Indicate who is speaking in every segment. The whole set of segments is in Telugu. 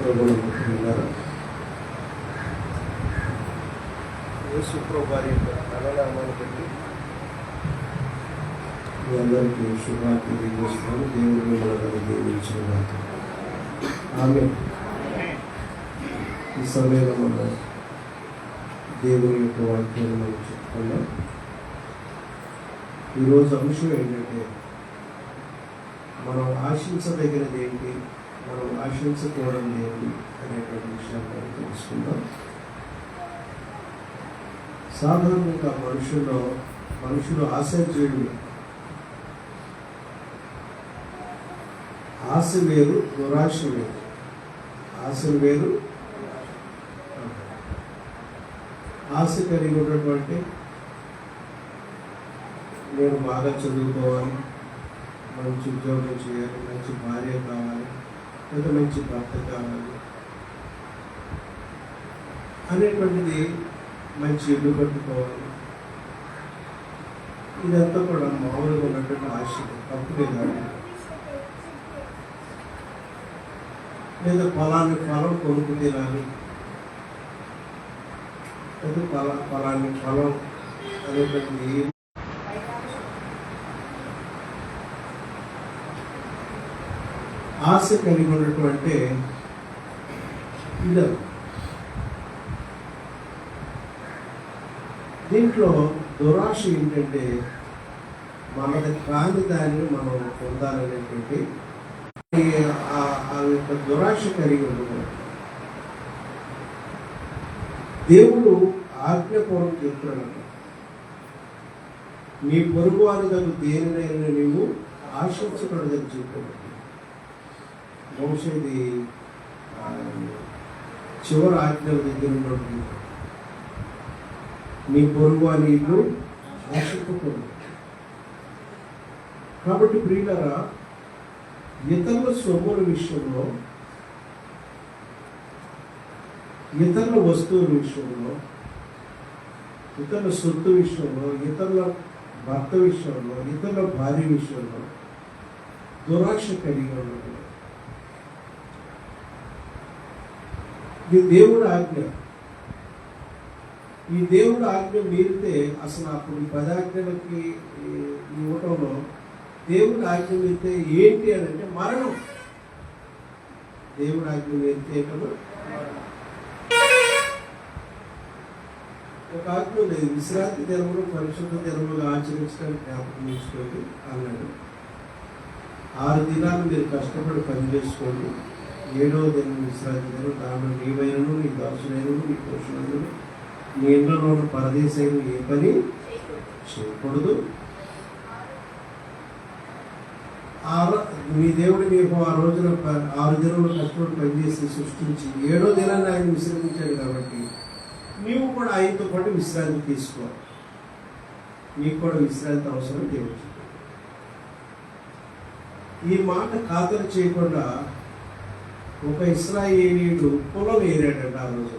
Speaker 1: ప్రభువును ముఖ్యంగా యేసు ప్రభు వారి యొక్క నామమును బట్టి మీ అందరికీ శుభాకాంక్షలు తెలియజేస్తున్నాను. దేవుడు మిమ్మల్ని దీవించుగాక. ఆమేన్. ఈ సమయంలో మనం దేవుని యొక్క వాక్యాన్ని మనం చెప్పుకున్నాం. ఈరోజు అంశం ఏంటంటే మనం ఆశించదగినది ఏంటి, మనం ఆశించకూడదు ఏంటి అనేటువంటి విషయాన్ని మనం తెలుసుకుందాం. సాధారణంగా మనుషులు ఆశాజీవులు. ఆశ వేరు, దురాశ వేరు. ఆశలు వేరు. ఆశ కలిగి ఉన్నటువంటి నేను బాగా చదువుకోవాలి, మంచి ఉద్యోగం చేయాలి, మంచి భార్య కావాలి, లేదా మంచి భర్త కావాలి అనేటువంటిది, మంచి ఇల్లు కట్టుకోవాలి, ఇదంతా కూడా మామూలుగా ఉన్నటువంటి ఆశ. తప్పుడే కాదు. లేదా ఫలం కొనుక్కు తినాలి, లేదా ఫలాన్ని ఫలం అనేటువంటి ఆశ కలిగి ఉన్నటువంటి పిల్లలు. దీంట్లో దురాశ ఏంటంటే మనది కాని దాన్ని మనం పొందాలనేటువంటి ఆ యొక్క దురాశ కలిగి ఉండదు. దేవుడు ఆజ్ఞాపూర్వకం చెప్తున్నాడు, నీ పొరుగు వారిదకు దేనినైనా నీవు ఆశించకూడదని చెప్పాడు. బహుశా ఇది చివరి ఆజ్ఞల దగ్గర ఉన్నది. నీ పొరుగు అని ఇల్లు ఆశించకూడదు. కాబట్టి ప్రియులారా, ఇతరుల సొమ్ముల విషయంలో, ఇతరుల వస్తువుల విషయంలో, ఇతరుల సొత్తు విషయంలో, ఇతరుల భర్త విషయంలో, ఇతరుల భార్య విషయంలో దురాశ కలిగి ఉండదు. ఇది దేవుడు ఆజ్ఞ. ఈ దేవుడు ఆజ్ఞ మీరితే అసలు అప్పుడు 10 ఆజ్ఞలకి ఇవ్వటంలో దేవుడు ఆజ్ఞ మీరితే ఏంటి అని అంటే మరణం. దేవుడు ఆజ్ఞ మీరితే ఏంటో ఒక ఆజ్ఞ లేదు. విశ్రాంతి దినములు పరిశుద్ధ దినములు ఆచరించడానికి జ్ఞాపకం తీసుకోండి అన్నాడు. 6 దినాలు మీరు కష్టపడి పని చేసుకోండి, 7వ దినం విశ్రాంతి దినం. దాంట్లో నీవైనను, నీ దాసులైనను, నీ పురుషులను, నీ ఇంట్లో పరదేశైన ఏ పని చేయకూడదు. మీ దేవుడు మీకు ఆ రోజున 6 దినాలు కష్టపడి పనిచేసి సృష్టించి 7వ దినాన్ని ఆయన విశ్రమించాడు. కాబట్టి నీవు కూడా ఆయనతో పాటు విశ్రాంతి తీసుకోవాలి. నీకు కూడా విశ్రాంతి అవసరం. దేవుడు ఈ మాట ఖాతరు చేయకుండా ఒక ఇశ్రాయేలీయుడు పొలం ఏరాడట. ఆ రోజు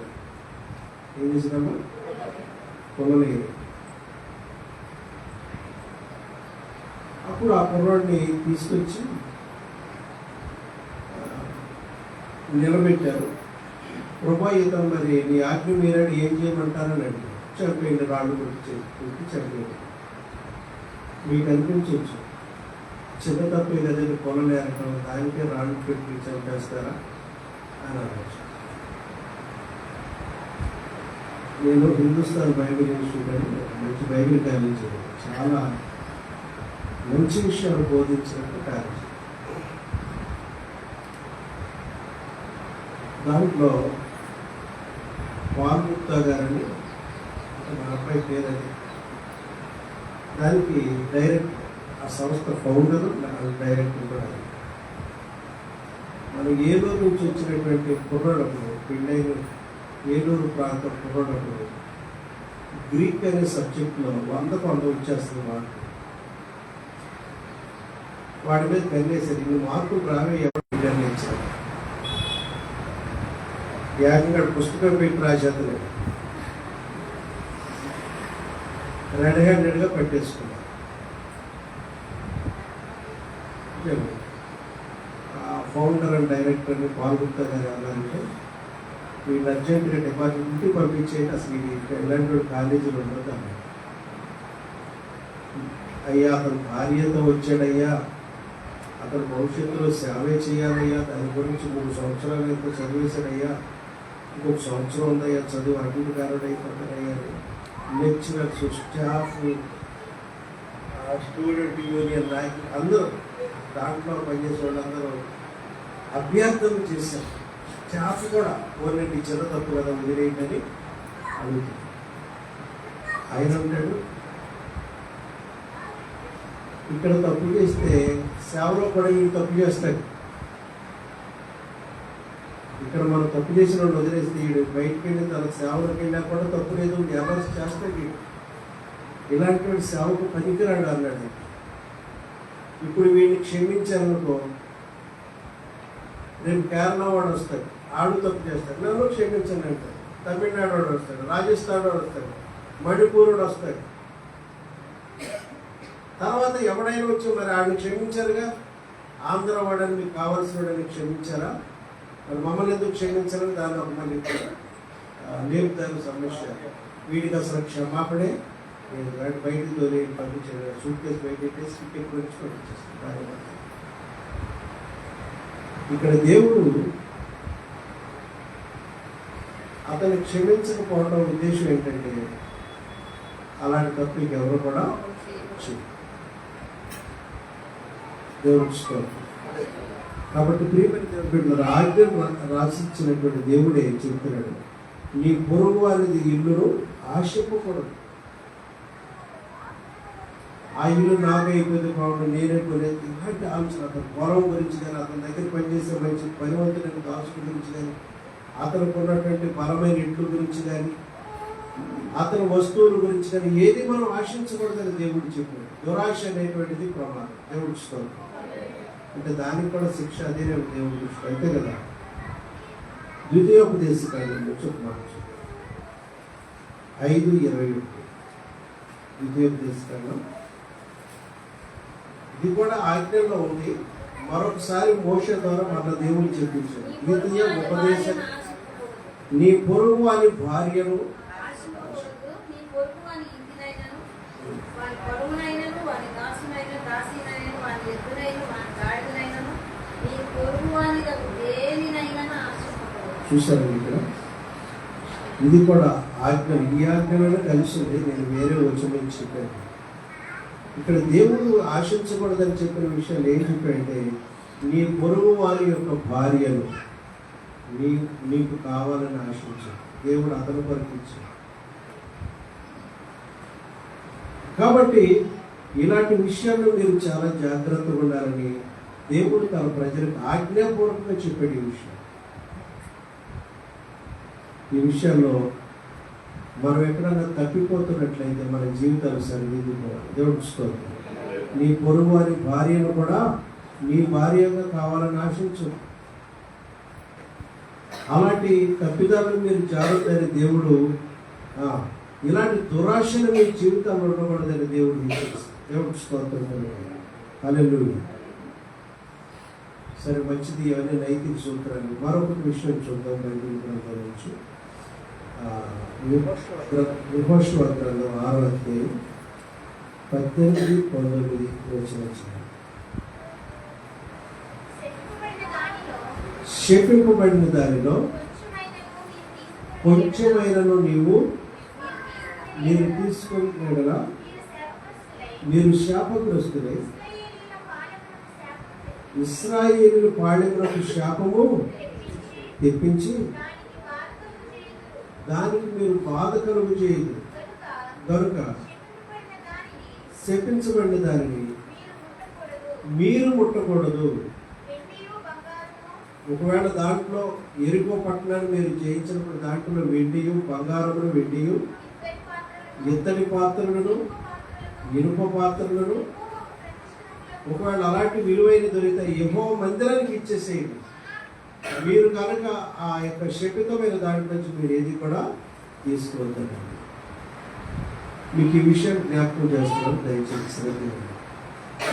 Speaker 1: ఏం చేసినామా? పొలం ఏరాడు. అప్పుడు ఆ కుర్రాడిని తీసుకొచ్చి నిలబెట్టారు. ప్రభా, ఇతను మరి నీ ఆజ్ఞ మీరాడు, ఏం చేయమంటారని అడిగారు. చంపేయండి, రాళ్ళు కొట్టి చంపేయండి. మీకు అనిపించవచ్చు చిన్న తప్పే కదా పొలం ఏరటం, దానికే రాళ్ళు పెట్టి చంపేస్తారా అని అనవచ్చు. నేను హిందుస్థాన్ బైబిల్ ఇన్స్టిట్యూట్ మంచి బైబిల్ కాలేజ్, చాలా మంచి విషయాలు బోధించినట్టు కాలేజ్. దాంట్లో వాల్ముక్తా గారని మన అబ్బాయి పేరని, దానికి డైరెక్ట్ ఆ సంస్థ ఫౌండర్, డైరెక్టర్ కూడా. మనం ఏలూరు నుంచి వచ్చినటువంటి కుర్రాడప్పుడు, పెళ్ళైన ఏలూరు ప్రాంత కుర్రాడప్పుడు గ్రీక్ అనే సబ్జెక్ట్లో 100కు 100 వచ్చేస్తుంది మార్కు. వాడి మీద కన్నేసరి నువ్వు మార్కులు రావే ఎవరు నిర్ణయించారు. ఏకంగా పుస్తకం పెట్టి రాసేతలే రెడ్ హ్యాండెడ్గా పెట్టేసుకున్నాను. ఫౌండర్ అండ్ డైరెక్టర్ని పాల్గొంటా గారు అన్నారంటే వీళ్ళు అర్జెంటుగా డిపాజిట్ ఇంటికి పంపించేయండి, అసలు ఇది ఇలాంటి కాలేజీలు ఉండదు అన్నారు. అయ్యా అతను భార్యతో వచ్చాడయ్యా, అతను భవిష్యత్తులో సేవే చేయాలయ్యా, దాని గురించి 3 సంవత్సరాలు అయితే చదివేశాడయ్యా, ఇంకొక సంవత్సరం ఉందయ్యా చదువు అడ్డుకారుడైపోతాడయ్యా. లెక్చరర్స్, స్టాఫ్, స్టూడెంట్ యూనియన్ నాయకులు అందరూ, దాంట్లో పనిచేసే వాళ్ళందరూ అభ్యర్థన చేశారు. స్టాఫ్ కూడా ఓన్లీ చిన్న తప్పు కదా వదిలేయండి అడుగుతుంది. ఆయన అంటాడు, ఇక్కడ తప్పు చేస్తే సేవలో కూడా వీళ్ళు తప్పు చేస్తాడు. ఇక్కడ మనం తప్పు చేసిన వాళ్ళు వదిలేస్తే వీడు బయటికి వెళ్ళి తన సేవలోకి వెళ్ళా కూడా తప్పు లేదు, ఎవరు చేస్తాడు, ఇలాంటి సేవకు పనికిరాడు అన్నాడు. ఇప్పుడు వీడిని క్షమించారనుకో, రేపు కేరళ వాడు వస్తాడు, ఆడు తప్పు చేస్తాడు, నన్ను క్షమించండి అంటాడు. తమిళనాడు వాడు వస్తాడు, రాజస్థాన్ వాడు వస్తాడు, మణిపూర్ వాడు వస్తాడు. తర్వాత ఎవడైనా వచ్చి మరి ఆడిని క్షమించారుగా, ఆంధ్ర వాడని మీకు కావాల్సిన వాడని క్షమించారా, మరి మమ్మల్ని ఎందుకు క్షమించారని దాన్ని ఒక మళ్ళీ లేపుతారు సమస్య. వీడికి అసలు క్షమాపడే బయటికి తోలి పంపించాడు, సూట్ కేసు బయట పెట్టేసి టికెట్ గురించి పంపించేస్తాడు. ఇక్కడ దేవుడు అతన్ని క్షమించకపోవడం ఉద్దేశం ఏంటంటే అలాంటి తప్పు ఎవరు కూడా దేవుడు. కాబట్టి ప్రియమైన దేవుడు ఆజ్ఞను రాసిచ్చినటువంటి దేవుడే చెప్తున్నాడు, నీ పొరుగు వారిది ఇల్లును ఆశింపకూడదు. ఆ ఇల్లు నాకైపోయింది బాగుండు, నేనైపోలేదు, ఇలాంటి ఆలోచన. అతని పొలం గురించి కానీ, అతని దగ్గర పనిచేసే మంచి పనివంతుడైన దాసుల గురించి కానీ, అతనికి ఉన్నటువంటి బలమైన ఇంట్ల గురించి కానీ, అతని వస్తువుల గురించి కానీ ఏది మనం ఆశించకూడదని దేవుడు చెప్పాడు. దురాశ అనేటువంటిది ప్రమాదం. దేవుడు స్తోత్రం. అంటే దానికి కూడా శిక్ష అదే దేవుడు దృష్టి, అంతే కదా. ద్వితీయోపదేశకాండంలో చెప్తున్నాను 5:21. ద్వితీయోపదేశకాండం ఇది కూడా ఆజ్ఞలో ఉంది. మరొకసారి మోషే ద్వారా మన దేవుడు చెప్పించాడు. ద్వితీయ ఉపదేశం, నీ పొరుగు అని భార్యను చూశారు. ఇక్కడ ఇది కూడా ఆజ్ఞ, ఈ ఆజ్ఞలోనే కలిసి ఉంది. నేను వేరే వచనం చెప్పాను. ఇక్కడ దేవుడు ఆశించకూడదని చెప్పిన విషయాలు ఏం చెప్పాడంటే, నీ పొరుగు వారి యొక్క భార్యను నీకు కావాలని ఆశించు. దేవుడు అతను పరికించాడు. కాబట్టి ఇలాంటి విషయాల్లో మీరు చాలా జాగ్రత్తగా ఉండాలని దేవుడు తన ప్రజలకు ఆజ్ఞాపూర్వకంగా చెప్పాడు. ఈ విషయాల్లో మనం ఎక్కడన్నా తప్పిపోతున్నట్లయితే మన జీవితాలు సరిదిద్దుకోవాలి. దేవుడు స్తోత్రం. నీ పొరుగు వారి భార్యను కూడా నీ భార్యగా కావాలని ఆశించు. అలాంటి తప్పిదాలను మీరు జాగ్రత్తని దేవుడు, ఇలాంటి దురాశను మీ జీవితంలో ఉండకూడదని దేవుడు స్తోత్రం. హల్లెలూయా. సరే, మంచిది. అవన్నీ నైతిక సూత్రాలు. మరొక విషయం చూద్దాం. బైబిల్ గ్రంథం నుంచి యెహోషువ గ్రంథం 6వ అధ్యాయం 18-19 వచనాలు. శపింపబడిన దానిలో కొంచెమైనను మీరు తీసుకునేలా మీరు శాపగ్రస్తులై ఇశ్రాయేలు పాళెమునకు శాపము తెప్పించి దానికి మీరు బాధ కలుగు చేయదు కనుక శపించబడిన దానిని మీరు ముట్టకూడదు. ఒకవేళ దాంట్లో ఎరుకో పట్టణాన్ని మీరు జయించినప్పుడు దాంట్లో వెండియు బంగారమును వెండియు ఇత్తడి పాత్రలను ఇనుప పాత్రలను ఒకవేళ అలాంటి విలువైన దొరికితే యెహోవా మందిరానికి ఇచ్చేసేయండి. మీరు కనుక ఆ యొక్క శపితమైన దాంట్లో నుంచి మీరు ఏది కూడా తీసుకోవద్దండి. మీకు ఈ విషయం జ్ఞాపకం చేస్తున్నాం. దయచేసి శ్రద్ధ.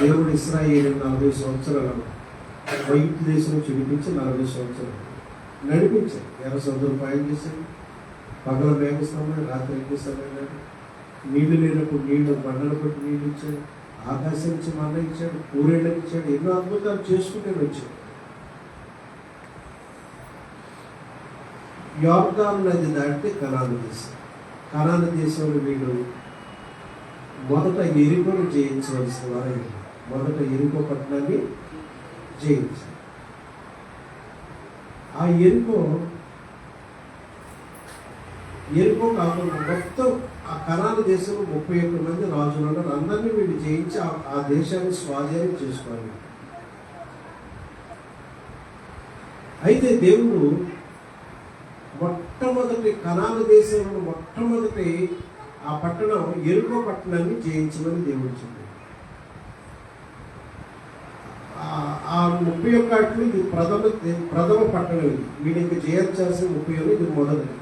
Speaker 1: దేవుడు ఇశ్రాయేలు 40 సంవత్సరాలు ఐగుప్తు దేశం చూపించి 40 సంవత్సరాలు నడిపించాడు. ఎర్ర సముద్రం పాయం చేశాడు. పగల మేఘస్తంభం, రాత్రి అగ్నిస్తంభం. నీళ్లు లేనప్పుడు నీళ్లు బండలు కొట్టి నీళ్ళు ఇచ్చాడు. ఆకాశం నుంచి మన్న ఇచ్చాడు. పూరేళ్ళకి ఇచ్చాడు. ఎన్నో అద్భుతాలు చేసుకుంటే వచ్చాడు. యోర్దాను నది దాటితే కనాను దేశం. కనాను దేశంలో వీళ్ళు మొదట ఎరికోను జయించవలసిన వారైనా మొదట ఎరికో పట్టణాన్ని జయించారు. ఆ ఎరికో కాకుండా మొత్తం ఆ కనాను దేశంలో 31 మంది రాజులు ఉన్నారు. అందరినీ వీళ్ళు జయించి ఆ దేశాన్ని స్వాధీనం చేసుకోవాలి. అయితే దేవుడు మొట్టమొదటి కనాను దేశంలో మొట్టమొదటి ఆ పట్టణం ఎరికో పట్టణాన్ని జయించమని దేవుడు చెప్పాడు. ఆ 31 ఇది ప్రథమ పట్టణం. ఇది వీడికి జయించాల్సిన 31 ఇది మొదటిది.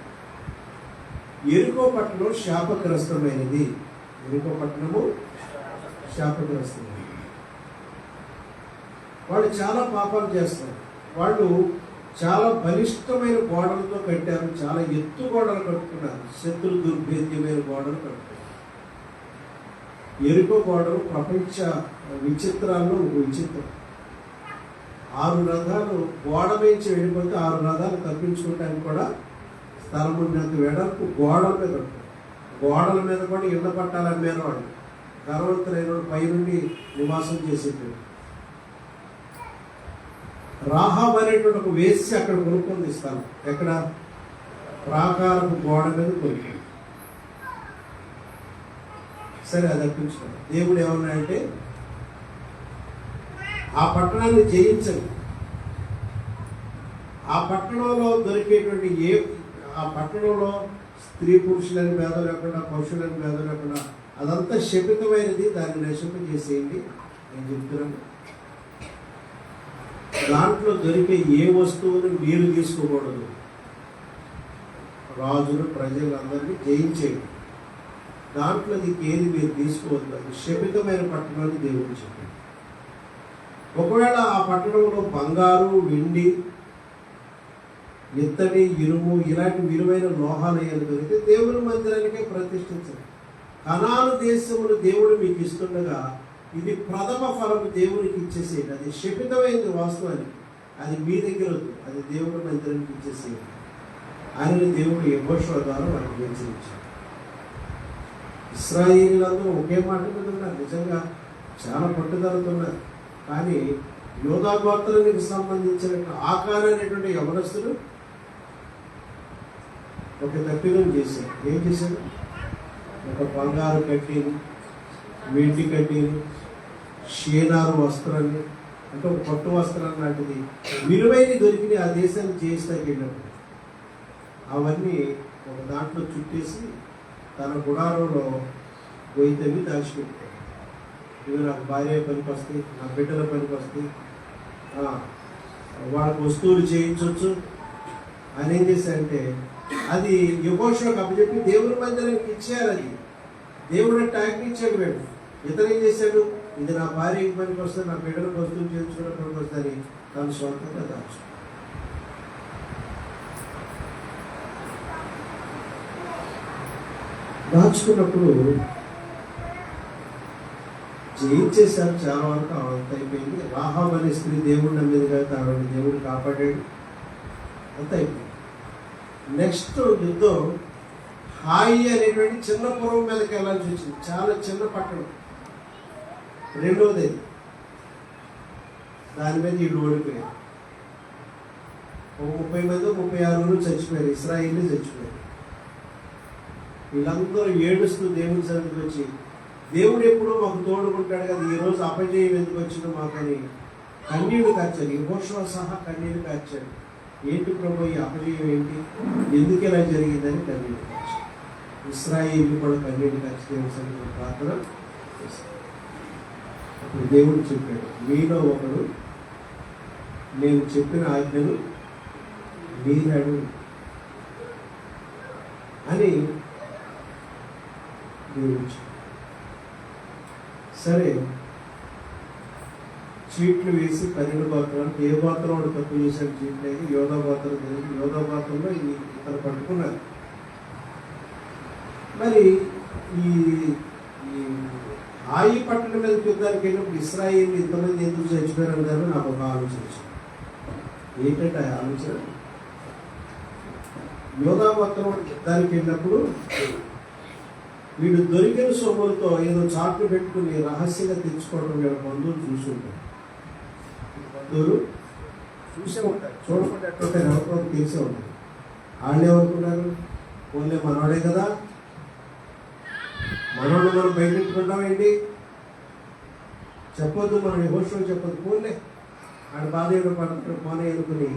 Speaker 1: ఎరికో పట్టణం శాపగ్రస్తమైనది. ఎరికో పట్టణము శాపగ్రస్తమైనది. వాళ్ళు చాలా పాపాలు చేస్తారు. వాళ్ళు చాలా బలిష్టమైన గోడలతో కట్టారు. చాలా ఎత్తు గోడలు కట్టుకున్నారు. శత్రు దుర్భేద్యమైన గోడలు కట్టుకున్నారు. ఎరికో గోడలు ప్రపంచ విచిత్రాల్లో ఒక విచిత్రం. 6 రథాలు గోడ నుంచి వెళ్ళిపోతే 6 రథాలు తప్పించుకోవడానికి కూడా స్థలం ఉన్నంత వెడల్పు గోడల మీద కట్టారు. గోడల మీద కూడా ఇళ్ల పట్టాలు అమ్మారు. వాళ్ళు ధనవంతులైన పైనుండి నివాసం చేసేటప్పుడు రాహాబ్ అనేటువంటి ఒక వేసి అక్కడ కొనుక్కొని స్థలం. ఎక్కడ? ప్రాకారపు గోడ మీద కొనుక్కుంది. సరే, అది అర్పించుకోండి. దేవుడు ఏమన్నాయంటే ఆ పట్టణాన్ని జయించండి. ఆ పట్టణంలో దొరికేటువంటి ఆ పట్టణంలో స్త్రీ పురుషులని భేదం లేకుండా, పశువులని భేదం లేకుండా అదంతా శపితమైనది. దాన్ని నశింపజేసేయండి నేను చెప్తున్నాను. దాంట్లో దొరికే ఏ వస్తువుని మీరు తీసుకోకూడదు. రాజులు ప్రజలందరినీ జయించేయండి. దాంట్లో ఏది మీరు తీసుకోవద్దు. అది శపితమైన పట్టణాన్ని దేవుడు చెప్పాడు. ఒకవేళ ఆ పట్టణంలో బంగారు, వెండి, ఇత్తడి, ఇనుము ఇలాంటి విలువైన లోహాలు ఏమైనా దొరికితే దేవుని మందిరానికే ప్రతిష్ఠించండి. కనాను దేశమును దేవుడు మీకు ఇస్తుండగా ఇది ప్రథమ ఫలము దేవునికి ఇచ్చేసేయండి. అది శపితమైంది వాస్తవానికి. అది మీ దగ్గర వద్దు. అది దేవుడి మందిరానికి ఇచ్చేసేయండి. ఆయన దేవుడు యెహోషువ ద్వారా వారికి హెచ్చరించారు. ఇశ్రాయేలీయులందరూ ఒకే మాట మీద ఉన్నారు. నిజంగా చాలా పట్టుదలతో ఉన్నారు. కానీ యోధా గోత్రానికి సంబంధించిన ఆకారం అనేటువంటి యవనస్తులు ఒక తప్పిదం చేశారు. ఏం చేశారు? ఒక బంగారు కడ్డీని, వెండి కడ్డీని, షేనారు వస్త్రాన్ని, అంటే ఒక పట్టు వస్త్రాన్ని లాంటిది విలువైన దొరికిన ఆ దేశాన్ని చేస్తాకి వెళ్ళినప్పుడు అవన్నీ ఒక దాంట్లో చుట్టేసి తన గుడారంలో గొయ్యితవి దాచిపెట్టాడు. ఇవి నాకు భార్య పనికి వస్తాయి, నా బిడ్డల పనికి వస్తాయి, వాళ్ళకి వస్తువులు చేయించవచ్చు అని ఏం చేశారంటే అది యెహోషువకు అప్పచెప్పి దేవుని మందిరానికి ఇచ్చారు. అది దేవుడు ట్యాగ్ ఇచ్చాడు. వీడు ఇతను ఏం చేశాడు? ఇది నా భార్యకి పనికి వస్తుంది, నా బిడ్డలకు వస్తువులు చేయించుకోవడం పనికి వస్తుంది తను సొంతంగా దాచు. దాచుకున్నప్పుడు జయించేశారు. చాలా వరకు అంత అయిపోయింది. రాహాబ్ అనే స్త్రీ దేవుడిని నమ్మింది కాబట్టి ఆవిడ దేవుడు కాపాడాడు. అంత అయిపోయింది. నెక్స్ట్ యుద్ధం హాయి అనేటువంటి చిన్న పురం మీదకి వెళ్ళాల్సి వచ్చింది. చాలా చిన్న పట్టణం. రెండవది దాని మీద వీళ్ళు ఓడిపోయారు. ఒక 30 మంది 36 చచ్చిపోయారు. ఇశ్రాయేలు చచ్చిపోయారు. వీళ్ళందరూ ఏడుస్తూ దేవుని సన్నిధికి వచ్చి, దేవుడు ఎప్పుడూ మాకు తోడుకుంటాడు కదా, ఈరోజు అపజయం ఎందుకు వచ్చిందో మాకని కన్నీళ్లు కార్చారు. యెహోషువ సహా కన్నీళ్లు కార్చాడు. ఏంటి ప్రభు ఈ అపజయం ఏంటి, ఎందుకు ఇలా జరిగిందని కన్నీళ్లు కార్చారు. ఇశ్రాయేలు కూడా కన్నీళ్లు కార్చి దేవుని సన్నిధిలో ప్రార్థన చేశారు. అప్పుడు దేవుడు చెప్పాడు, మీలో ఒకడు నేను చెప్పిన ఆజ్ఞను మీరాడు అని దేవుడు. సరే, చీట్లు వేసి 12 గోత్రాలకు ఏ గోత్రం వాడు తప్పు చేశాడు చీట్లు అయితే యోధా గోత్రం తెలియదు. యోధా గోత్రంలో ఇతను పట్టుకున్నారు. మరి ఈ ఆయి పట్టణం మీద యుద్ధానికి వెళ్ళినప్పుడు ఇశ్రాయేలు ఇంతమంది ఎందుకు చచ్చిపోయారు అన్నారు. నాకు ఒక ఆలోచన వచ్చింది. ఏంటంటే ఆ ఆలోచన, యోధా గోత్రం యుద్ధానికి వెళ్ళినప్పుడు వీడు దొరికిన సొమ్ములతో ఏదో చాట్లు పెట్టుకుని రహస్యంగా తెచ్చుకోవడం వీళ్ళ బంధువులు చూసుంటారు. బంధువులు చూసే ఉంటారు, చూడకుండా ఎట్లుంటే ఎవరికో తెలిసే ఉంటారు. వాళ్ళు ఏమనుకున్నారు, ఓన్లీ మనవాడే కదా, మనోడు మనం బయటెట్టుకుంటాం ఏంటి, చెప్పొద్దు, మనం యెహోషువకు చెప్పొద్దు, పోలే ఆడ బాధ ఏదో పడుతున్న పోనే అనుకుని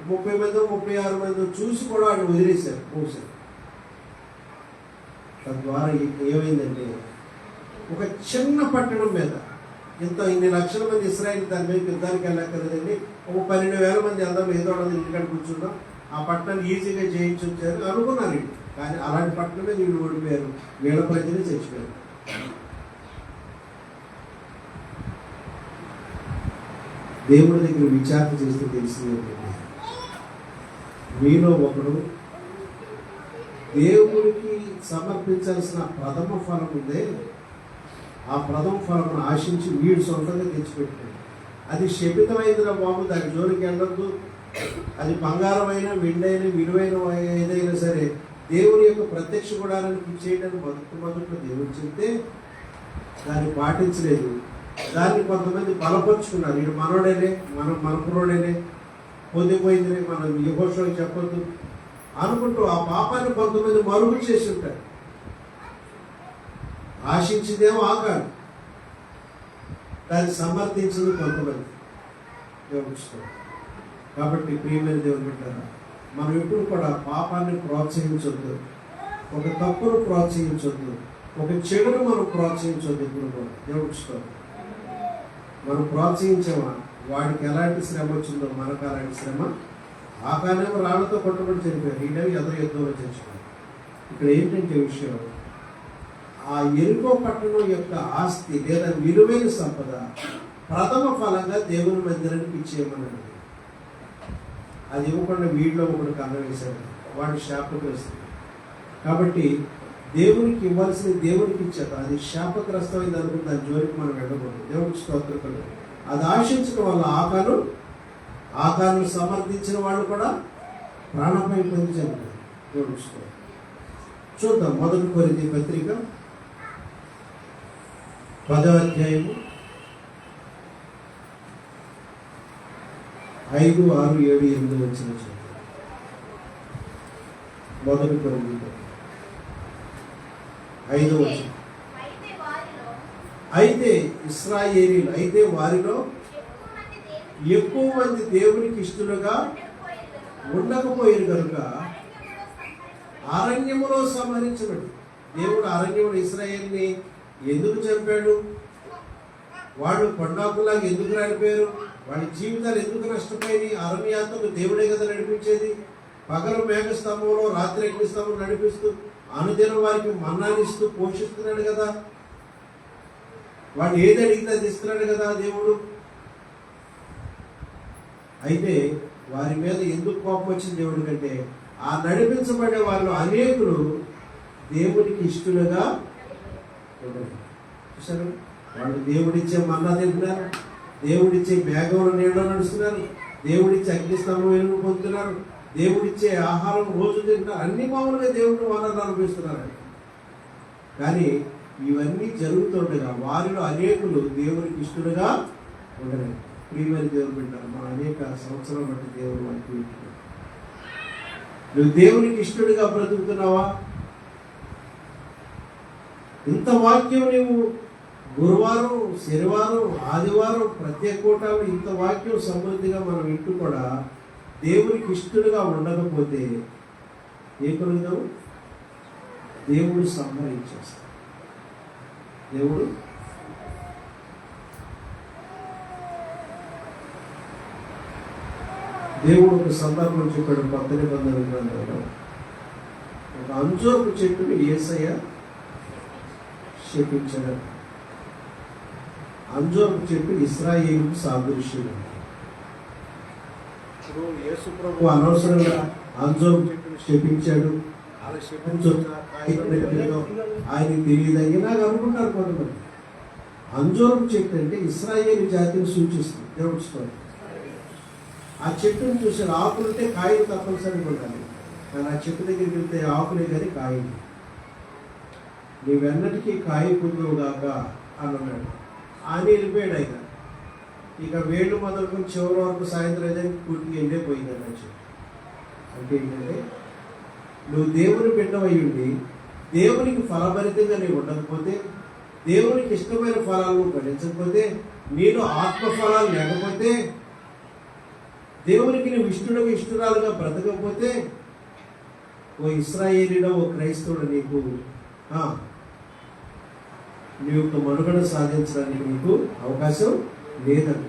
Speaker 1: 30 మందో 36 మందో చూసి కూడా వాళ్ళు వదిలేశారు, పోసారు. తద్వారా ఏమైందంటే ఒక చిన్న పట్టణం మీద ఇన్ని లక్షల మంది ఇశ్రాయేలు దాని మీద యుద్ధానికి వెళ్ళక్కర్లేదండి, ఒక 12,000 మంది వెళ్దాం, ఏదో ఇంటికాడ కూర్చుందాం, ఆ పట్టణాన్ని ఈజీగా జయించొచ్చారు అనుకున్నారు. కానీ అలాంటి పట్టణమే వీళ్ళు ఓడిపోయారు, వీళ్ళ ప్రజలే చచ్చిపోయారు. దేవుడి దగ్గర విచారణ చేస్తే తెలిసింది ఏంటంటే, మీలో ఒకడు దేవుడికి సమర్పించాల్సిన ప్రథమ ఫలం ఉందే, ఆ ప్రథమ ఫలం ఆశించి వీడు సొంతంగా తెచ్చిపెట్టాడు. అది శపితమైందిరా బాబు, దాని జోలికి వెళ్ళొద్దు, అది బంగారమైన వెండైన విలువైన ఏదైనా సరే దేవుని యొక్క ప్రత్యక్ష గుడారానికి ఇచ్చేయడానికి మొదట్లో దేవుడు చెప్తే దాన్ని పాటించలేదు. దాన్ని కొంతమంది బలపరుచుకున్నారు, వీడు మనోడేనే, మన పురోడేనే, పొందిపోయిందినే, మనం యెహోషువకు చెప్పొద్దు అనుకుంటూ ఆ పాపాన్ని కొంతమంది మరుగు చేసి ఉంటారు. ఆశించిందేమో ఆకాడు, దాన్ని సమర్థించింది కొంతమంది దేవుడు. కాబట్టి ప్రియమైన దేవుని బిడ్డలారా, మనం ఎప్పుడు కూడా పాపాన్ని ప్రోత్సహించొద్దు, ఒక తప్పును ప్రోత్సహించొద్దు, ఒక చెడును మనం ప్రోత్సహించొద్దు. ఇప్పుడు కూడా దేవుడు మనం ప్రోత్సహించామా, వాడికి ఎలాంటి శ్రమ వచ్చిందో మనకు అలాంటి శ్రమ. ఆకానేమో రాళ్లతో కొట్టబడి చనిపోయారు, ఈడేమో యుద్ధంలో చచ్చిపోయారు. ఇక్కడ ఏంటంటే విషయం, ఆ ఎరుకో పట్టణం యొక్క ఆస్తి లేదా విలువైన సంపద ప్రథమ ఫలంగా దేవుని మందిరానికి ఇచ్చేయమన్నాడు. అది ఇవ్వకుండా వీడిలో ఒకటి కన్న వేశాడు, వాడి శాపగ్రస్తుడు. కాబట్టి దేవునికి ఇవ్వాల్సిన దేవునికి ఇచ్చాక అది శాపగ్రస్తమైంది అనుకుని దాని జోలికి మనం వెళ్ళకూడదు. దేవుడికి స్తోత్రం. అది ఆశించడం వల్ల ఆకాను సమర్థించిన వాళ్ళు కూడా ప్రాణపై పొంది చనిపోయారు. దేవుడికి స్తోత్రం. చూద్దాం 1 కొరింథీ పత్రిక 10వ అధ్యాయము 5, 6, 7, 8 వచ్చిన 1 కొరింథీ 5వ వచనం. అయితే ఇశ్రాయేలీలు, అయితే వారిలో ఎక్కువ మంది దేవునికి ఇష్టలుగా ఉండకపోయారు కనుక అరణ్యములో సంహరించబడి. దేవుడు అరణ్యములో ఇశ్రాయేలుని ఎందుకు చంపాడు? వాళ్ళు కొండాకులాగా ఎందుకు రాలిపోయారు? వాళ్ళ జీవితాలు ఎందుకు నష్టపోయి? అరణ్యాత్మకు దేవుడే కదా నడిపించేది. పగలు మేఘస్తంభంలో, రాత్రి అగ్నిస్తంభం నడిపిస్తూ అనుదినం వారికి మన్నానిస్తూ పోషిస్తున్నాడు కదా. వాడు ఏది అడిగితే అది ఇస్తున్నాడు కదా దేవుడు. అయితే వారి మీద ఎందుకు కోపం వచ్చింది దేవుడి కంటే, ఆ నడిపించబడే వాళ్ళు అనేకులు దేవుడికి ఇష్టలుగా చూసారు. వాళ్ళు దేవుడిచ్చే మన్నా తింటున్నారు, దేవుడిచ్చే మేఘంలో నీళ్ళలో నడుస్తున్నారు, దేవుడిచ్చే అగ్నిస్తంభం వెలుగు పొందుతున్నారు, దేవుడిచ్చే ఆహారం రోజు తింటున్నారు, అన్ని మామూలుగా దేవుడిని వనరులు అనుభవిస్తున్నారు. కానీ ఇవన్నీ జరుగుతుండగా వారిలో అనేకులు దేవునికి ఇష్టలుగా ఉండలేదు. ప్రియమైన దేవుడు పెట్టారు, మనం అనేక సంవత్సరాలు బట్టి దేవుడు వారికి. నువ్వు దేవునికి ఇష్టడుగా బ్రతుకుతున్నావా? ఇంత వాక్యం నువ్వు గురువారం, శనివారం, ఆదివారం, ప్రత్యేక కూటాలు ఇంత వాక్యం సమృద్ధిగా మనం ఇంటూ కూడా దేవునికి ఇష్టడుగా ఉండకపోతే ఏ కలుగుతావు? దేవుడు సంహరించేస్తాడు. దేవుడు ఒక సందర్భం చెప్పాడు కొత్త నిబంధన గ్రంథంలో. ఒక అంజూరపు చెట్టుని యేసయ్య శపించాడు. అంజూరపు చెట్టు ఇశ్రాయేలుకు సాదృశ్యం. ఇప్పుడు యేసు ప్రభు అనవసరంగా అంజూరపు చెట్టును శపించాడు, అలా శపించొచ్చు ఆయనకి తెలియదని నాకు అనుకుంటారు కొంతమంది. అంజూరపు చెట్టు అంటే ఇశ్రాయేలు జాతిని సూచిస్తుంది. దేవుడి స్తోత్రం. ఆ చెట్టును చూసిన ఆకులుంటే కాయలు తప్పనిసరిగా ఉండాలి, కానీ ఆ చెట్టు దగ్గరికి వెళ్తే ఆకులే కానీ కాయలు. నీవెన్నటికీ కాయ పొందువు గాక అన్నాడు. ఆయన వెళ్ళిపోయాడు. ఆయన ఇక వేళ్ళు మొదలుకొని చివరి వరకు సాయంత్రం అయితే పూర్తిగా వెళ్ళిపోయింది అన్న చెట్టు. అంటే ఏంటంటే నువ్వు దేవుని బిడ్డవై ఉండి దేవునికి ఫలభరితంగా నీవు ఉండకపోతే, దేవునికి ఇష్టమైన ఫలాలను ఫలించకపోతే, నీలో ఆత్మఫలాలు లేకపోతే, దేవునికి నువ్వు ఇష్టరాలుగా బ్రతకపోతే, ఓ ఇశ్రాయేలీలో ఓ క్రైస్తవుడు నీకు నీ యొక్క మనుగడ సాధించడానికి నీకు అవకాశం లేదంట.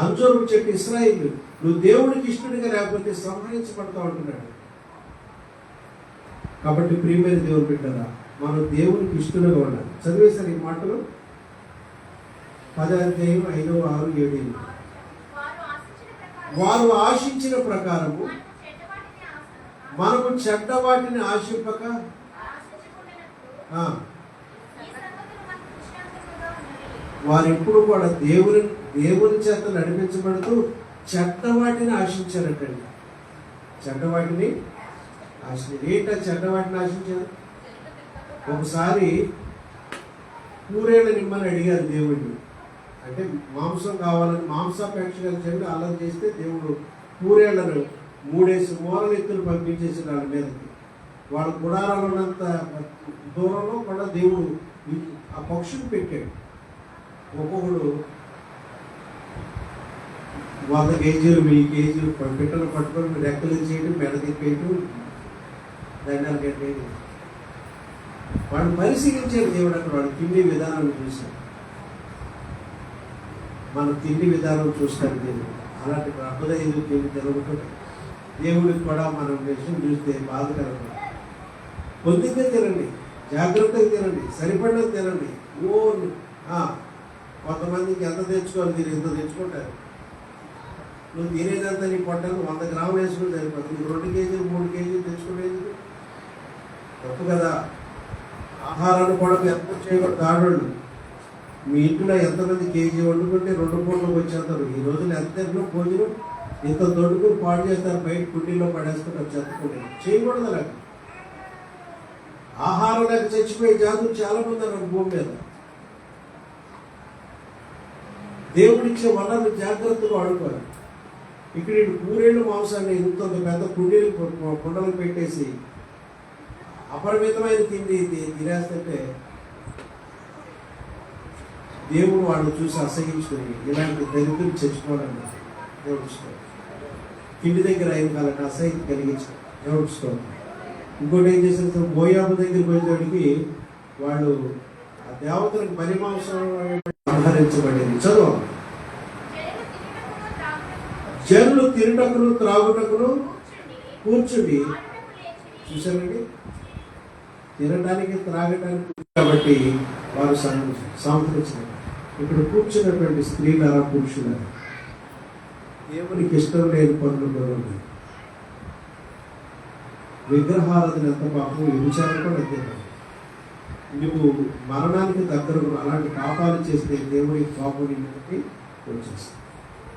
Speaker 1: అంజూరపు చెట్టు ఇశ్రాయేలు, నువ్వు దేవుడికి ఇష్టడిగా లేకపోతే సంహరించబడతా ఉంటున్నాడు. కాబట్టి ప్రియమైన దేవుడు బిడ్డరా, మనం దేవునికి ఇష్టలుగా ఉండాలి. చదివేశారు ఈ మాటలు 10వ అధ్యాయం 5, 6, 7. వారు ఆశించిన ప్రకారము మనము చెడ్డ వాటిని ఆశింపక వారు ఎప్పుడు కూడా దేవుని చేత నడిపించబడుతూ చెడ్డ వాటిని ఆశించారటండి. చెడ్డ వాటిని ఏంటో చెడ్డ వాటిని ఆశించారు. ఒకసారి కూరేళ్ళ నిమ్మని అడిగారు దేవుడిని. అంటే మాంసం కావాలని మాంసాపేక్ష కలిసి అల్లం చేస్తే దేవుడు కూరేళ్లను 3 మూలల ఎత్తులు పంపించేసి వాళ్ళ మీదకి. వాళ్ళ గుడారాలు ఉన్నంత దూరంలో కూడా దేవుడు ఆ పక్షులు పెట్టాడు. ఒక్కొక్కడు 100 కేజీలు 1000 కేజీలు పిట్టలు పట్టుకొని రెక్కలు చేయడం, మెడ తిప్పేయటం, దండాలు కట్టేయడం. వాడిని పరిశీలించారు దేవుడు. అక్కడ వాడు తిండి విధానాన్ని చూశాడు. మన తిండి విధానం చూస్తాడు దేవుడు. అలాంటి అబ్బుద ఎందుకు తిండి తినకుండా దేవుడికి కూడా మనం విషయం చూస్తే బాధకరంగా. కొద్దిగా తినండి, జాగ్రత్తగా తినండి, సరిపడ్డది తినండి. కొంతమందికి ఎంత తెచ్చుకోవాలి, మీరు ఎంత తెచ్చుకుంటారు. నువ్వు తినేదంతా నీ పొట్టను 100 గ్రాములు వేసుకుని సరిపోతుంది. 2 కేజీలు 3 కేజీలు తెచ్చుకునేది తప్పు కదా. ఆహారాన్ని కూడా ఎంత చేయకూడదు. ఆడవాళ్ళు మీ ఇంట్లో ఎంతమంది కేజీ వండుకుంటే 2 పూటలకు వచ్చేస్తారు. ఈ రోజులు ఎంత భోజనం ఇంత దొడుకుని పాడు చేస్తారు, బయట కుండీలో పడేసుకుంటారు, చెత్తకుంటే చేయకూడదు. అలాగే ఆహారం లేక చచ్చిపోయే జాతులు చాలా మంది ఉన్నారు భూమి మీద. దేవుడిచ్చే వనరులు జాగ్రత్తగా వాడుకోవాలి. ఇక్కడ కూరేళ్ళు మాంసాన్ని ఇంత పెద్ద కుండలకు పెట్టేసి అపరిమితమైన తిండి తినేస్తుంటే దేవుడు వాళ్ళు చూసి అసహించుకుని ఇలాంటి దరిద్రులు చచ్చిపోవాలని దేవుడుచుకోవాలి. తిండి దగ్గర అయిన కాలంటే అసహ్యం కలిగించారు దేవుడుచుకోవాలి. ఇంకోటి ఏం చేసిన మోయాబు దగ్గరికి వచ్చేటికి వాళ్ళు ఆ దేవతలకు బలి మాంసం ఆహరించబడేది. చదువు. జనులు తినటకును త్రాగుటకును కూర్చుని, చూసారండి, తినడానికి త్రాగటానికి. కాబట్టి వారు సంతరించారు. ఇక్కడ కూర్చున్నటువంటి స్త్రీలారా పురుషులారా, దేవునికి ఇష్టం లేని పనులు కూడా ఉన్నాయి. విగ్రహారాధన ఎంత పాపం, విచారణ కూడా అంతే. నువ్వు మరణానికి దగ్గరకు అలాంటి పాపాలు చేస్తే దేవుని పాపం నీకు వచ్చేస్తుంది.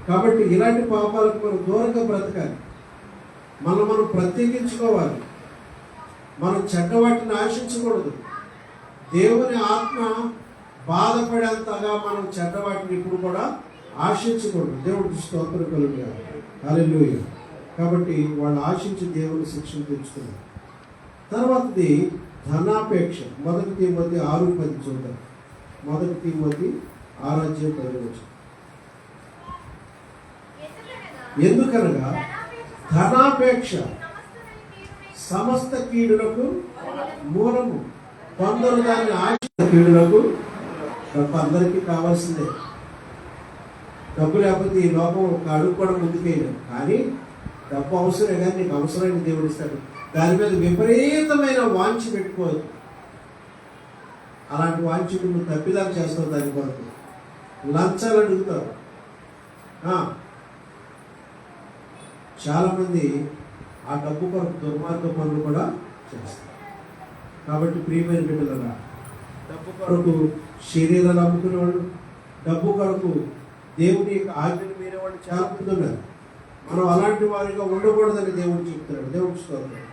Speaker 1: కాబట్టి ఇలాంటి పాపాలకు మనం దూరంగా బ్రతకాలి. మనం ప్రత్యేకించుకోవాలి. మనం చెడ్డవాటిని ఆశించకూడదు. దేవుని ఆత్మ బాధపడేంతగా మనం చెడ్డవాటిని ఇప్పుడు కూడా ఆశించకూడదు. దేవుడికి స్తోత్రం కలుగుతారు. హల్లెలూయా. కాబట్టి వాళ్ళు ఆశించి దేవుని శిక్షణ తెచ్చుకున్నారు. తర్వాతది ధనాపేక్ష. 1 తిమోతి 6:10 చూద్దాం. 1 తిమోతి 6:10. ఎందుకనగా ధనాపేక్ష సమస్త కీడులకు మూలము. కొందరు దాన్ని ఆశ కీడులకు. డబ్బు అందరికీ కావాల్సిందే. డబ్బు లేకపోతే ఈ లోకం ఒక అడుగు కూడా ముందుకేయలేదు. కానీ డబ్బు అవసరమే, కానీ నీకు అవసరమైన దేవుడు ఇస్తాడు. దాని మీద విపరీతమైన వాంఛ పెట్టుకోవద్దు. అలాంటి వాంఛకు నువ్వు తప్పిదాలు చేస్తావు. దాని కొరకు లంచాలు అడుగుతారు. చాలామంది ఆ డబ్బు కొరకు దుర్మార్గ పనులు కూడా చేస్తారు. కాబట్టి ప్రియమైన బిడ్డలరా, డబ్బు కొరకు శరీరాలు అమ్ముకునేవాళ్ళు, డబ్బు కొరకు దేవుని యొక్క ఆజ్ఞలు మీరేవాళ్ళు చాలా మంది ఉన్నారు. మనం అలాంటి వారిగా ఉండకూడదని దేవుడు చెప్తున్నాడు. దేవుడు స్తోత్రం.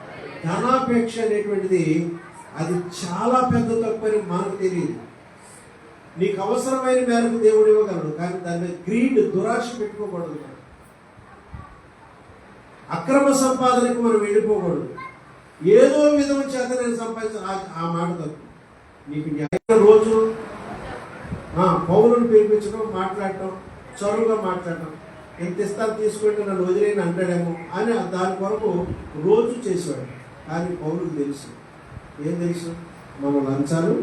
Speaker 1: ధనాపేక్ష అనేటువంటిది అది చాలా పెద్ద తప్పని మనకు తెలియదు. నీకు అవసరమైన మేరకు దేవుడు ఇవ్వగలడు, కానీ దాని మీద గ్రీడ్, దురాశ పెట్టుకోకూడదు. అక్రమ సంపాదనకు మనం వెళ్ళిపోకూడదు. ఏదో విధం చేత నేను సంపాదించిన ఆ మాట తప్పు. నీకు న్యాయం రోజు పౌరులను పిలిపించడం, మాట్లాడటం, చొరవగా మాట్లాడటం, ఎంత ఇస్తాను తీసుకుంటే నన్ను వదిలేని అంటాడేమో అని దాని కొరకు రోజు చేసేవాడు. కానీ పౌరులకు తెలుసు, ఏం తెలుసు, మన లంచాలు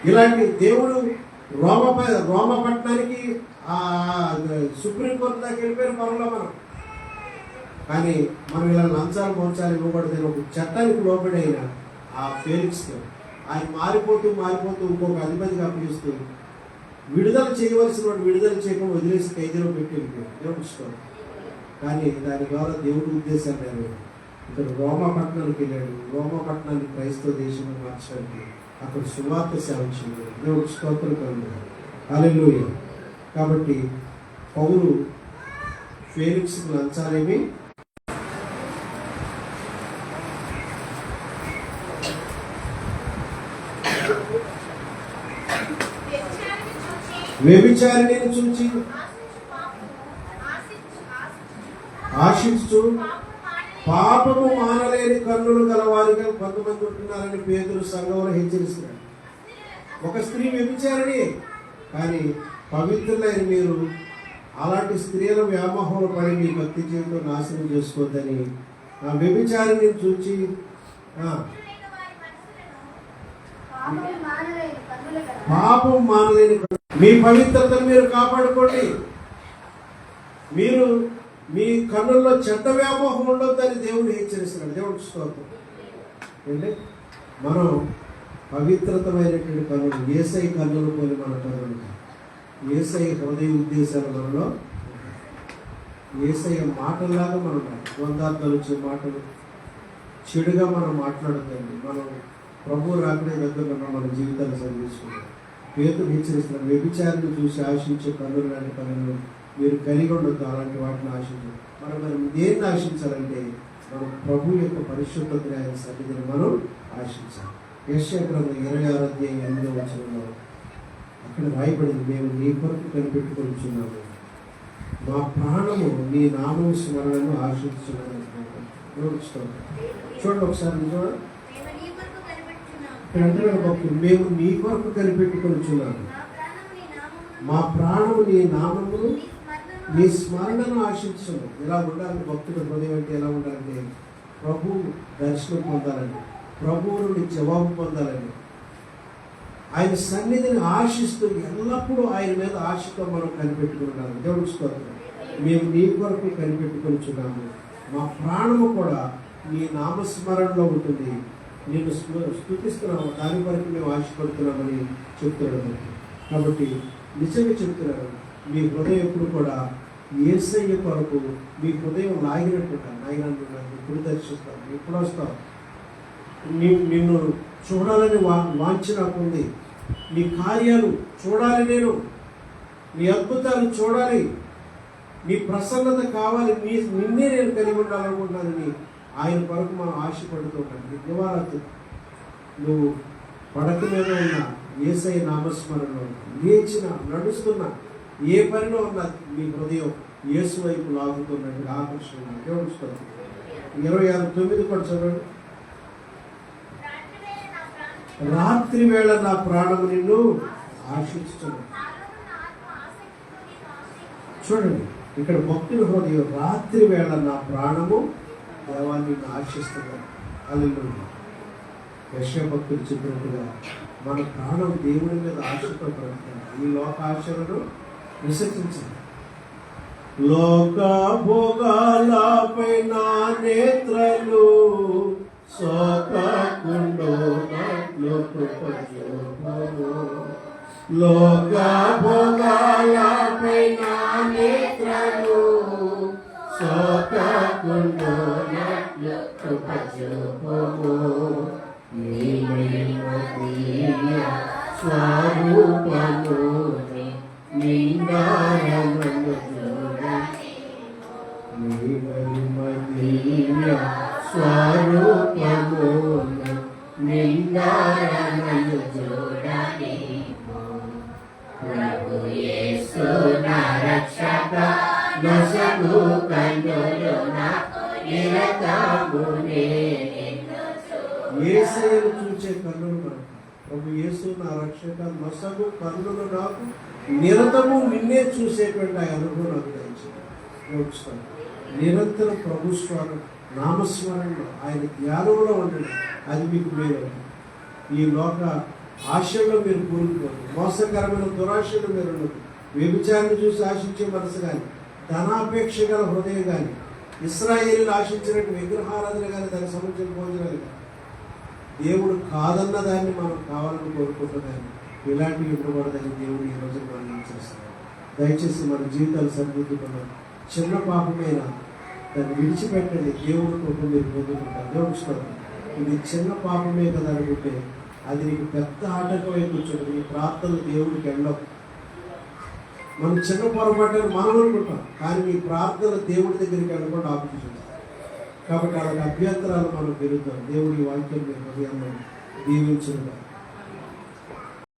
Speaker 1: ఇలాంటి దేవుడు రోమపట్నానికి సుప్రీంకోర్టు దాకా వెళ్ళిపోయిన పనుల్లో మనం. కానీ మనం ఇలా లంచాలు మోచాలు ఇవ్వకూడదు. ఒక చట్టానికి లోబడి అయిన ఆ ఫేలిక్స్తో ఆయన మారిపోతూ ఇంకొక అధిపతిగా అప్పగిస్తూ విడుదల చేయవలసిన వాడు విడుదల చేయకుండా వదిలేసి ఖైదీలో పెట్టి వెళ్ళిపోయాడు. కానీ దాని ద్వారా దేవుడి ఉద్దేశాలు నెరవేరు. ఇతను రోమపట్నానికి వెళ్ళాడు. రోమపట్నాన్ని క్రైస్తవ దేశంలో మార్చడానికి అక్కడ సువార్త సేవ చేయలేదు. దేవుడు స్తోత్రం కలుగుతాడు. హల్లెలూయా. కాబట్టి పౌలు ఫేలిక్స్కి లంచాలేమి వ్యభిచారిణిని చూచి ఆశించు పాపము మానలేని కన్నులు గలవారిగా కొంతమంది ఉంటున్నారని పేతురు సంఘంలో హెచ్చరిస్తున్నాడు. ఒక స్త్రీ వ్యభిచారిణి, కానీ పవిత్రులైన మీరు అలాంటి స్త్రీల వ్యామోహంలో పడి మీ భక్తి జీవితం నాశనం చేసుకోవద్దని ఆ వ్యభిచారిని చూచి పాపం మానలేని మీ పవిత్రతను మీరు కాపాడుకోండి. మీరు మీ కన్నుల్లో చెడ్డ వ్యామోహం ఉండొద్దని దేవుడు హెచ్చరిస్తున్నాడు. దేవుడు స్తోత్రం. అంటే మనం పవిత్రతమైనటువంటి కన్నులు, యేసై కన్నులు పోలి మన కన్నులు, యేసై హృదయ ఉద్దేశాలు మనలో, యేసై మాటల్లాగా మనం ద్వందార్థాలు వచ్చే మాటలు చెడుగా మనం మాట్లాడద్దండి. మనం ప్రభు రాకడే దగ్గర మన జీవితాన్ని సరిచేసుకుంటాం. పేతురు హెచ్చరిస్తున్నాడు, వ్యభిచారిని చూసి ఆశించే కన్నులు లాంటి కన్నులు మీరు కలిగి ఉండొద్దు. అలాంటి వాటిని ఆశించాలి. మనం దేన్ని ఆశించాలంటే మనం ప్రభు యొక్క పరిశుద్ధతని, ఆయన సన్నిధిని మనం ఆశించాలి. యెషయా గ్రంథం 26వ అధ్యాయం 8వ వచనంలో అక్కడ రాయబడింది, మేము నీ కొరకు కనిపెట్టుకొనిచున్నాము, మా ప్రాణము నీ నామం స్మరణను ఆశించున్నాను. చూడండి ఒకసారి, చూడండి ఇక్కడ అంటున్నాడు భక్తులు, మేము నీ కొరకు కనిపెట్టుకొనిచున్నాము, మా ప్రాణము నీ నామమును నీ స్మరణను ఆశించున్నాం. ఎలా ఉండాలని భక్తుల హృదయం అంటే ఎలా ఉండాలంటే ప్రభు దర్శనం పొందాలని, ప్రభువు నుండి జవాబు పొందాలని, ఆయన సన్నిధిని ఆశిస్తూ ఎల్లప్పుడూ ఆయన మీద ఆశతో మనం కనిపెట్టుకున్నాము. దేవుడి స్తోత్రం. మేము నీ కొరకు కనిపెట్టుకొనిచున్నాము, మా ప్రాణము కూడా నీ నామస్మరణలో ఉంటుంది, నేను స్తుతిస్తున్నాము, దాని కొరకు మేము ఆశపడుతున్నామని చెప్తున్నాడు. కాబట్టి నిజంగా చెప్తున్నాను, మీ హృదయం ఎప్పుడు కూడా యేసయ్య కొరకు మీ హృదయం లాగినట్టుగా, నాయన ఎప్పుడు దర్శిస్తాను, ఎప్పుడు వస్తావు, నిన్ను చూడాలని వాంఛ నాకుంది, నీ కార్యాలు చూడాలి, నేను నీ అద్భుతాలు చూడాలి, నీ ప్రసన్నత కావాలి, నిన్నే నేను కలిగి ఉండాలనుకుంటున్నానని ఆయన కొరకు మనం ఆశపడుతూ ఉంటాం. దివారాత్రి నువ్వు పడక మీద ఉన్న యేసయ్య నామస్మరణలో లేచిన, నడుస్తున్నా, ఏ పనిలో ఉన్నా మీ హృదయం యేసు వైపు లాగుతున్నట్టు ఆకర్షణ. దేవుడు స్తోత్రం. 26:9 కూడా చదవండి. రాత్రి వేళ నా ప్రాణము నిన్ను ఆశిస్తున్నాను. చూడండి, ఇక్కడ భక్తుల హృదయం రాత్రి వేళ నా ప్రాణము దేవాన్ని ఆశిస్తున్నాను. హల్లెలూయా. యెషయా భక్తులు చెప్పినట్టుగా మన ప్రాణం దేవుడి మీద ఆశతో బ్రతకాలి. ఈ లోక ఆశలను విసర్జించాలి. లోక భోగాలపై నా నేత్రలు సోకకుండో కృపచూపుము లోక భోగాలపై నా నేత్రము సోకకుండునట్లు కృపచూపుము నీ మహిమ దివ్య స్వరూపము నిండారమను చూడండి నీ మహిమ దివ్య స్వరూపము నిండారమను చూడండి ప్రభు యేసు నా రక్షక నొసగు కన్నులు నాకు నిరతమునే యేసును చూచే కన్నులు మనకు ప్రభు యేసు నా రక్షక నొసగు కన్నులు నాకు నిరతము నిన్నే చూసేటువంటి ఆ అనుభవం నాకు దయచేస్తాను. నిరంతరం ప్రభు స్మరణ నామస్మరణలో ఆయన ధ్యానంలో ఉండండి. అది మీకు మేలు. ఈ లోక ఆశల్లో మీరు కూరుకుపోదు, మోసకరమైన దురాశలు మీరు ఉండదు, వ్యభిచారాన్ని చూసి ఆశించే మనసు కానీ, ధనాపేక్ష గల హృదయం కానీ, ఇశ్రాయేలీయులు ఆశించినట్టు విగ్రహారాధన కానీ, దానికి సంబంధించిన భోజనాలు కానీ, దేవుడు కాదన్న దాన్ని మనం కావాలని కోరుకుంటున్నాను. ఇలాంటివి ఇవ్వబడదని దేవుడు ఈ రోజు మనం చేస్తున్నాం. దయచేసి మన జీవితాలు సరిదిద్దుకున్నాం. చిన్న పాపమైన దాన్ని విడిచిపెట్టండి. దేవుడు కోపం మీరు పొందుకుంటారు. దేవుడు స్తోత్రం. ఇది చిన్న పాపమే కదా అనుకుంటే అది నీకు పెద్ద ఆటంకమై కూర్చోండి. నీ ప్రార్థనలు దేవుడికి వెళ్ళవు. మనం చిన్న పొరపాటుని మనం అనుకుంటాం, కానీ మీ ప్రార్థన దేవుడి దగ్గరికి వెళ్ళకుండా ఆపుతుంది. కాబట్టి అలాంటి అభ్యంతరాలు మనం పెరుగుతాం. దేవుడి వాక్యం మీ హృదయాన్ని దీవించుగా.